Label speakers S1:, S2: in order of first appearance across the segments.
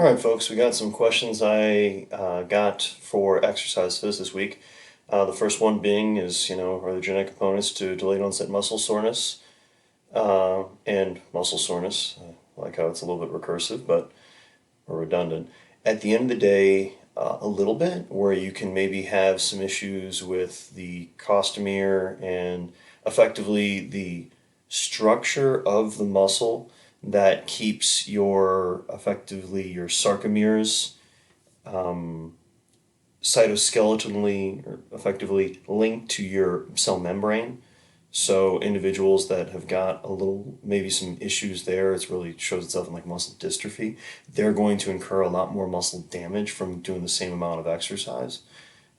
S1: All right, folks, we got some questions I got for exercise phys this week. The first one being is, are there genetic components to delayed onset muscle soreness and muscle soreness? I like how it's a little bit recursive, but or redundant. At the end of the day, a little bit, where you can maybe have some issues with the costamere and effectively the structure of the muscle that keeps your sarcomeres cytoskeletally or effectively linked to your cell membrane. So individuals that have got a little, maybe some issues there, it really shows itself in like muscle dystrophy. They're going to incur a lot more muscle damage from doing the same amount of exercise.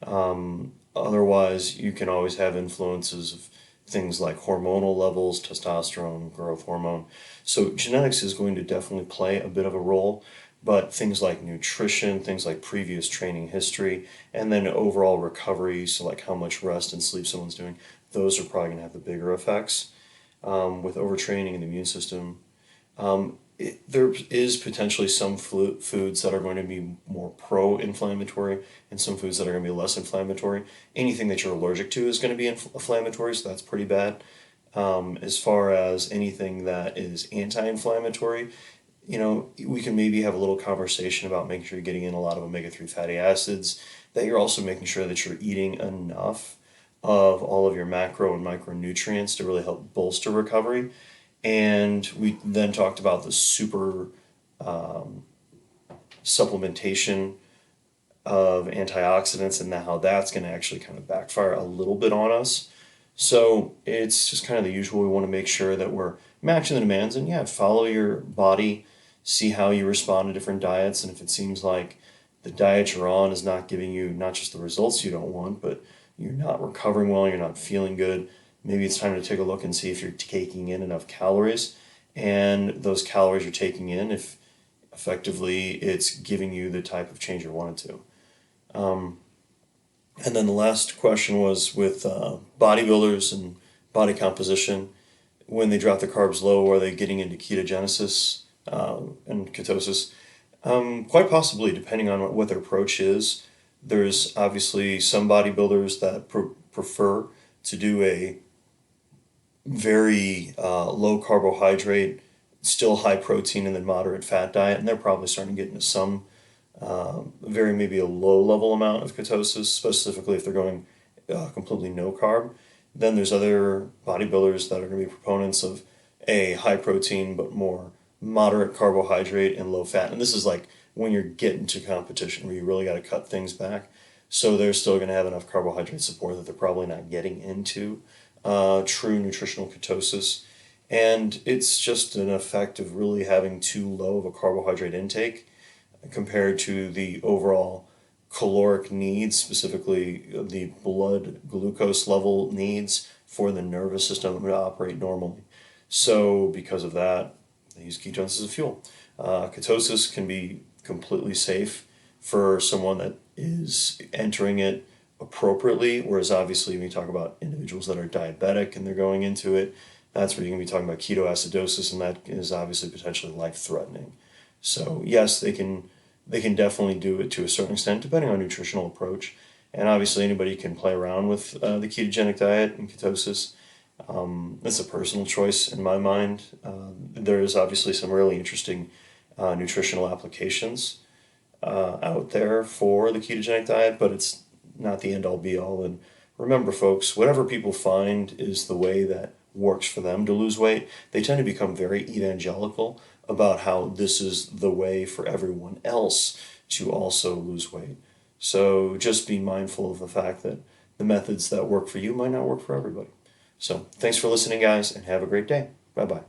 S1: Otherwise, you can always have influences of things like hormonal levels, testosterone, growth hormone. So genetics is going to definitely play a bit of a role, but things like nutrition, things like previous training history, and then overall recovery, so like how much rest and sleep someone's doing, those are probably going to have the bigger effects. With overtraining in the immune system, there is potentially some foods that are going to be more pro-inflammatory and some foods that are going to be less inflammatory. Anything that you're allergic to is going to be inflammatory, so that's pretty bad. As far as anything that is anti-inflammatory, we can maybe have a little conversation about making sure you're getting in a lot of omega-3 fatty acids, that you're also making sure that you're eating enough of all of your macro and micronutrients to really help bolster recovery. And we then talked about the super supplementation of antioxidants and how that's going to actually kind of backfire a little bit on us. So it's just kind of the usual. We want to make sure that we're matching the demands and yeah, follow your body, see how you respond to different diets. And if it seems like the diet you're on is not giving you not just the results you don't want, but you're not recovering well, you're not feeling good, maybe it's time to take a look and see if you're taking in enough calories, and those calories you're taking in, if effectively it's giving you the type of change you wanted to. And then the last question was with bodybuilders and body composition. When they drop the carbs low, are they getting into ketogenesis and ketosis? Quite possibly, depending on what their approach is. There's obviously some bodybuilders that prefer to do a very low carbohydrate, still high protein, and then moderate fat diet, and they're probably starting to get into some very maybe a low level amount of ketosis, specifically if they're going completely no carb. Then there's other bodybuilders that are going to be proponents of a high protein but more moderate carbohydrate and low fat. And this is like when you're getting to competition where you really got to cut things back. So they're still going to have enough carbohydrate support that they're probably not getting into true nutritional ketosis. And it's just an effect of really having too low of a carbohydrate intake compared to the overall caloric needs, specifically the blood glucose level needs for the nervous system to operate normally. So because of that, they use ketones as a fuel. Ketosis can be completely safe for someone that is entering it appropriately, whereas obviously when you talk about individuals that are diabetic and they're going into it, that's where you're going to be talking about ketoacidosis, and that is obviously potentially life-threatening. So yes, they can definitely do it to a certain extent, depending on nutritional approach. And obviously anybody can play around with the ketogenic diet and ketosis. It's a personal choice in my mind. There is obviously some really interesting nutritional applications out there for the ketogenic diet, but it's not the end all be all. And remember, folks, whatever people find is the way that works for them to lose weight, they tend to become very evangelical about how this is the way for everyone else to also lose weight. So just be mindful of the fact that the methods that work for you might not work for everybody. So thanks for listening, guys, and have a great day. Bye-bye.